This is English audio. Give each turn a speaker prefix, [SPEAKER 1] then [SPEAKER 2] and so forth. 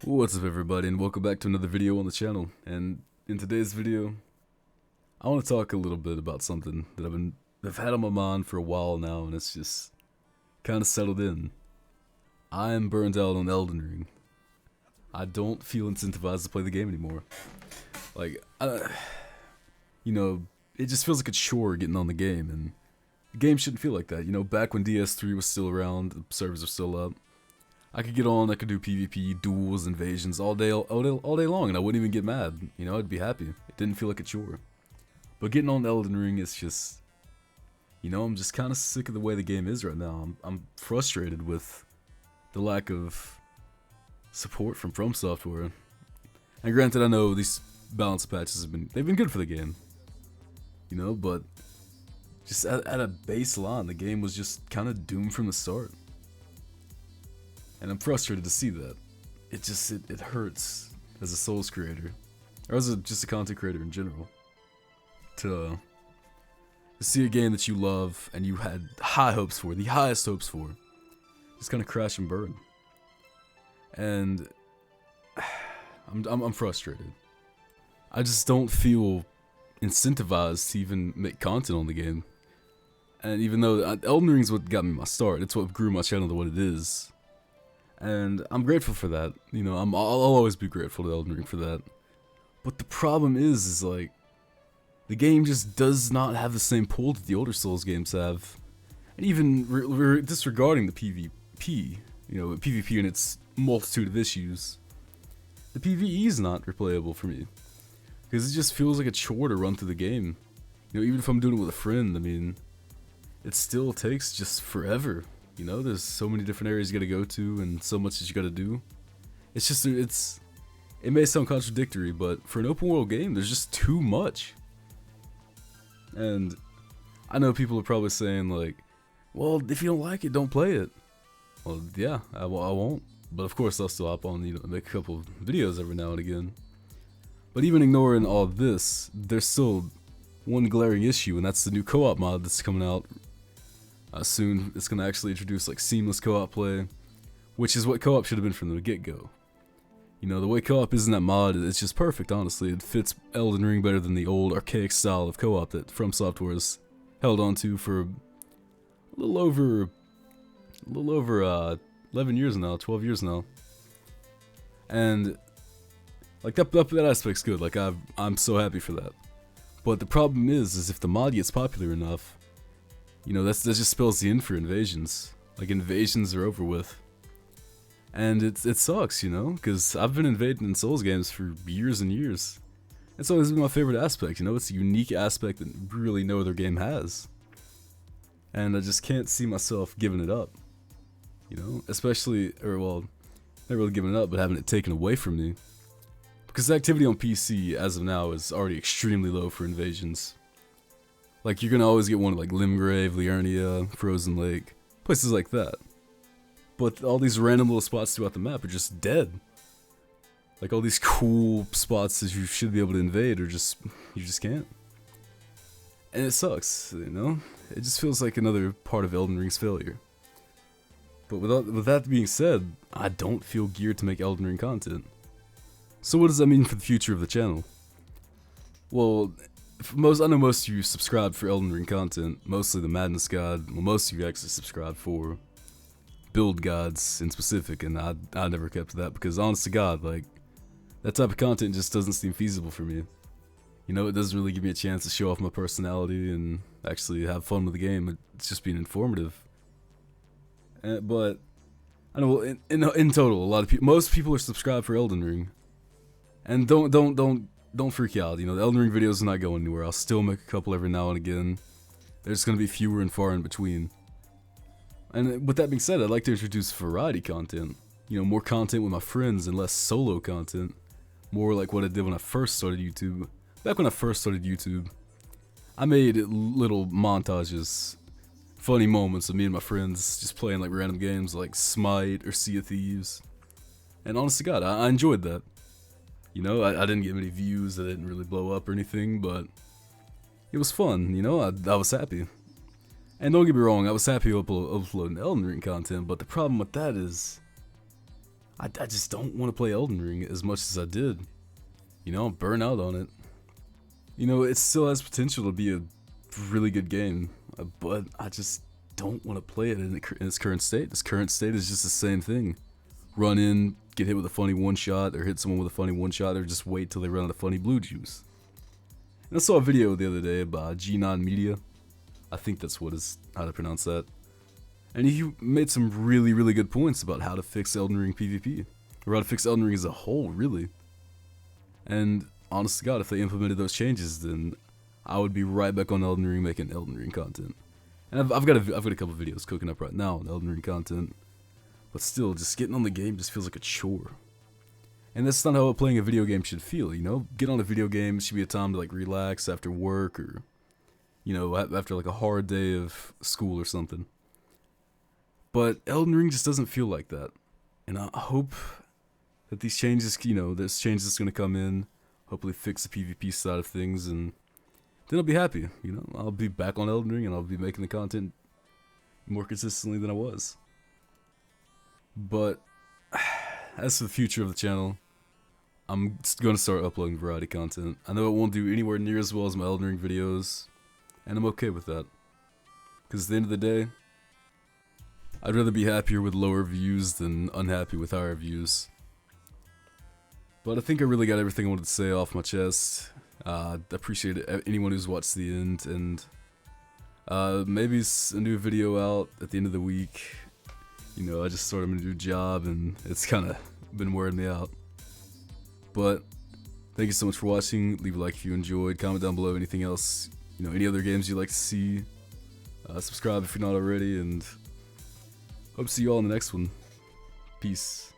[SPEAKER 1] What's up everybody, and welcome back to another video on the channel. And in today's video, I want to talk a little bit about something that I've had on my mind for a while now, and it's just kind of settled in. I am burnt out on Elden Ring. I don't feel incentivized to play the game anymore. Like, it just feels like a chore getting on the game, and the game shouldn't feel like that. You know, back when DS3 was still around, the servers are still up, I could get on, I could do PvP, duels, invasions all day long, and I wouldn't even get mad. You know, I'd be happy. It didn't feel like a chore. But getting on Elden Ring is just, I'm just kind of sick of the way the game is right now. I'm frustrated with the lack of support from Software. And granted, I know these balance patches they've been good for the game. You know, but just at a baseline, the game was just kind of doomed from the start. And I'm frustrated to see that. It hurts as a Souls creator, or as just a content creator in general, to see a game that you love and you had high hopes for, the highest hopes for, just kind of crash and burn. And I'm frustrated. I just don't feel incentivized to even make content on the game. And even though Elden Ring's what got me my start, it's what grew my channel to what it is. And I'm grateful for that. You know, I'll always be grateful to Elden Ring for that. But the problem is like, the game just does not have the same pull that the older Souls games have. And even disregarding the PvP, PvP and its multitude of issues, the PvE is not replayable for me. Because it just feels like a chore to run through the game. You know, even if I'm doing it with a friend, I mean, it still takes just forever. You know, there's so many different areas you gotta go to and so much that you gotta do. It's just, it may sound contradictory, but for an open world game, there's just too much. And I know people are probably saying like, well, if you don't like it, don't play it. Well, yeah, I won't. But of course, I'll still hop on, make a couple videos every now and again. But even ignoring all this, there's still one glaring issue, and that's the new co-op mod that's coming out soon. It's gonna actually introduce like seamless co-op play, which is what co-op should have been from the get-go. You know, the way co-op is in that mod, it's just perfect, honestly. It fits Elden Ring better than the old archaic style of co-op that From Software has held onto for a little over 11 years now, 12 years now. And like that aspect's good. Like I'm so happy for that. But the problem is if the mod gets popular enough, that just spells the end for invasions. Like, invasions are over with. And it sucks, because I've been invading in Souls games for years and years. It's always been my favorite aspect, it's a unique aspect that really no other game has. And I just can't see myself giving it up. Especially, not really giving it up, but having it taken away from me. Because the activity on PC, as of now, is already extremely low for invasions. Like, you're gonna always get one like Limgrave, Liurnia, Frozen Lake, places like that. But all these random little spots throughout the map are just dead. Like, all these cool spots that you should be able to invade you just can't. And it sucks, It just feels like another part of Elden Ring's failure. But with that being said, I don't feel geared to make Elden Ring content. So what does that mean for the future of the channel? Well, I know most of you subscribe for Elden Ring content, mostly the Madness God. Well, most of you actually subscribe for build gods in specific, and I never kept that because, honest to God, like, that type of content just doesn't seem feasible for me. It doesn't really give me a chance to show off my personality and actually have fun with the game. It's just being informative. But I know in total, most people are subscribed for Elden Ring, and don't freak out, the Elden Ring videos are not going anywhere. I'll still make a couple every now and again. There's gonna be fewer and far in between. And with that being said, I'd like to introduce variety content. More content with my friends and less solo content. More like what I did when I first started YouTube. Back when I first started YouTube, I made little montages, funny moments of me and my friends just playing like random games like Smite or Sea of Thieves. And honest to God, I enjoyed that. I didn't get many views, I didn't really blow up or anything, but it was fun, I was happy. And don't get me wrong, I was happy uploading Elden Ring content, but the problem with that is, I just don't want to play Elden Ring as much as I did. You know, burn out on it. You know, it still has potential to be a really good game, but I just don't want to play it in its current state. Its current state is just the same thing. Run in, get hit with a funny one-shot, or hit someone with a funny one-shot, or just wait till they run out of funny blue juice. And I saw a video the other day by G9 Media. I think that's how to pronounce that. And he made some really, really good points about how to fix Elden Ring PvP. Or how to fix Elden Ring as a whole, really. And honest to God, if they implemented those changes, then I would be right back on Elden Ring making Elden Ring content. And I've got a couple videos cooking up right now on Elden Ring content. But still, just getting on the game just feels like a chore. And that's not how playing a video game should feel, you know? Get on a video game should be a time to like relax after work, or, you know, after like a hard day of school or something. But Elden Ring just doesn't feel like that. And I hope that these changes, you know, there's changes that's going to come in, hopefully fix the PvP side of things, and then I'll be happy, you know? I'll be back on Elden Ring, and I'll be making the content more consistently than I was. But as for the future of the channel, I'm going to start uploading variety content. I know it won't do anywhere near as well as my Elden Ring videos, and I'm okay with that. Because at the end of the day, I'd rather be happier with lower views than unhappy with higher views. But I think I really got everything I wanted to say off my chest. I appreciate anyone who's watched the end, and maybe a new video out at the end of the week. You know, I just started a new job, and it's kind of been wearing me out. But thank you so much for watching. Leave a like if you enjoyed. Comment down below anything else, you know, any other games you'd like to see. Subscribe if you're not already, and hope to see you all in the next one. Peace.